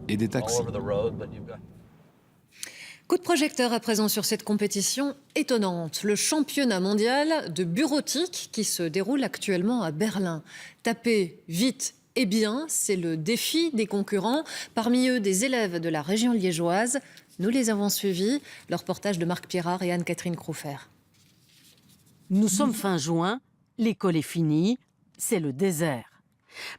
et des taxis. Coup de projecteur à présent sur cette compétition étonnante, le championnat mondial de bureautique qui se déroule actuellement à Berlin. Taper vite et bien, c'est le défi des concurrents, parmi eux des élèves de la région liégeoise. Nous les avons suivis, le reportage de Marc Pierrard et Anne-Catherine Croufer. Nous sommes fin juin, l'école est finie, c'est le désert.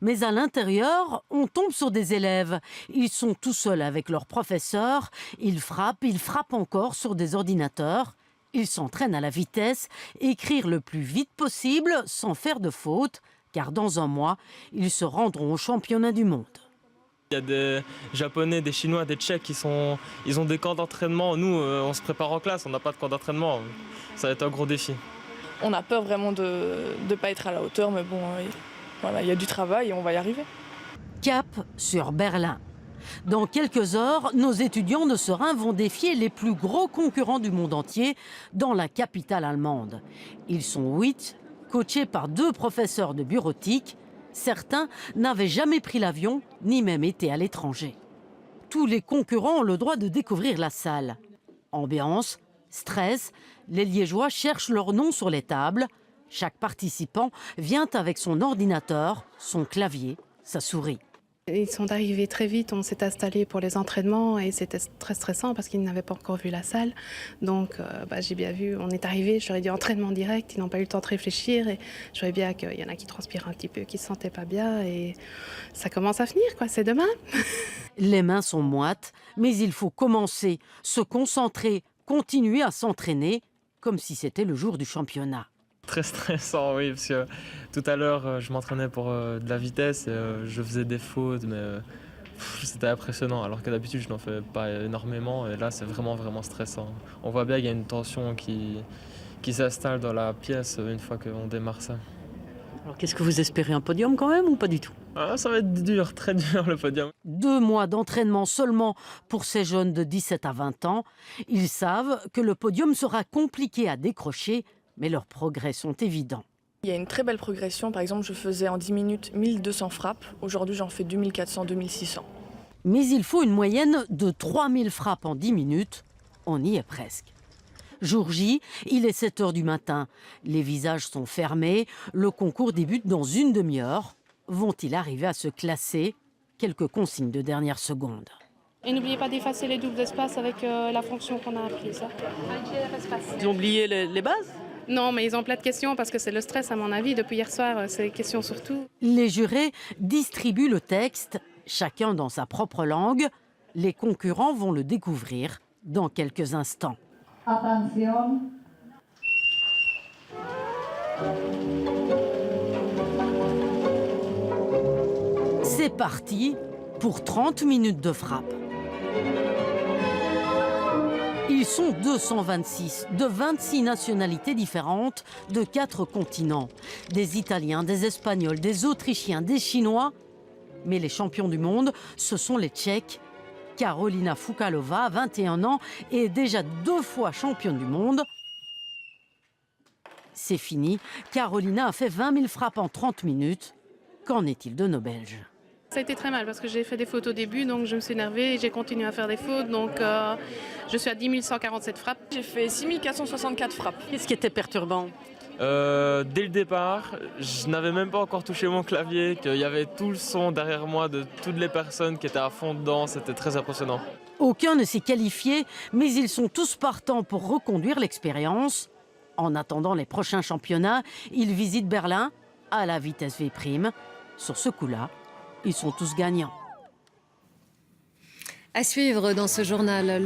Mais à l'intérieur, on tombe sur des élèves. Ils sont tout seuls avec leur professeur. Ils frappent encore sur des ordinateurs. Ils s'entraînent à la vitesse, écrire le plus vite possible sans faire de faute, car dans un mois, ils se rendront au championnat du monde. Il y a des Japonais, des Chinois, des Tchèques ils ont des camps d'entraînement. Nous, on se prépare en classe, on n'a pas de camp d'entraînement. Ça va être un gros défi. On a peur vraiment de ne pas être à la hauteur, mais bon... Voilà, il y a du travail et on va y arriver. Cap sur Berlin. Dans quelques heures, nos étudiants de Serein vont défier les plus gros concurrents du monde entier dans la capitale allemande. Ils sont 8, coachés par 2 professeurs de bureautique. Certains n'avaient jamais pris l'avion, ni même été à l'étranger. Tous les concurrents ont le droit de découvrir la salle. Ambiance, stress, les Liégeois cherchent leur nom sur les tables. Chaque participant vient avec son ordinateur, son clavier, sa souris. Ils sont arrivés très vite, on s'est installé pour les entraînements et c'était très stressant parce qu'ils n'avaient pas encore vu la salle. Donc j'ai bien vu, on est arrivé, je leur ai dit entraînement direct, ils n'ont pas eu le temps de réfléchir et je voyais bien qu'il y en a qui transpirent un petit peu, qui ne se sentaient pas bien et ça commence à venir, quoi, c'est demain. Les mains sont moites, mais il faut commencer, se concentrer, continuer à s'entraîner comme si c'était le jour du championnat. Très stressant, oui, parce que tout à l'heure, je m'entraînais pour de la vitesse et je faisais des fautes, mais c'était impressionnant, alors que d'habitude, je n'en fais pas énormément et là, c'est vraiment stressant. On voit bien qu'il y a une tension qui s'installe dans la pièce une fois qu'on démarre ça. Alors qu'est-ce que vous espérez, un podium quand même ou pas du tout? Ça va être dur, très dur le podium. 2 mois d'entraînement seulement pour ces jeunes de 17 à 20 ans. Ils savent que le podium sera compliqué à décrocher, mais leurs progrès sont évidents. Il y a une très belle progression. Par exemple, je faisais en 10 minutes 1200 frappes. Aujourd'hui, j'en fais 2400, 2600. Mais il faut une moyenne de 3000 frappes en 10 minutes. On y est presque. Jour J, il est 7 h du matin. Les visages sont fermés. Le concours débute dans une demi-heure. Vont-ils arriver à se classer? Quelques consignes de dernière seconde. Et n'oubliez pas d'effacer les doubles d'espace avec la fonction qu'on a apprise. Ils ont oublié les bases? Non, mais ils ont plein de questions parce que c'est le stress, à mon avis. Depuis hier soir, c'est des questions surtout. Les jurés distribuent le texte, chacun dans sa propre langue. Les concurrents vont le découvrir dans quelques instants. Attention. C'est parti pour 30 minutes de frappe. Ils sont 226, de 26 nationalités différentes, de 4 continents. Des Italiens, des Espagnols, des Autrichiens, des Chinois. Mais les champions du monde, ce sont les Tchèques. Karolina Fukalova, 21 ans, est déjà 2 fois championne du monde. C'est fini. Karolina a fait 20 000 frappes en 30 minutes. Qu'en est-il de nos Belges? Ça a été très mal parce que j'ai fait des fautes au début, donc je me suis énervée et j'ai continué à faire des fautes. Donc je suis à 10 147 frappes. J'ai fait 6464 frappes. Qu'est-ce qui était perturbant? Dès le départ, je n'avais même pas encore touché mon clavier, qu'il y avait tout le son derrière moi de toutes les personnes qui étaient à fond dedans, c'était très impressionnant. Aucun ne s'est qualifié, mais ils sont tous partants pour reconduire l'expérience. En attendant les prochains championnats, ils visitent Berlin à la vitesse V'. Sur ce coup-là, ils sont tous gagnants. À suivre dans ce journal.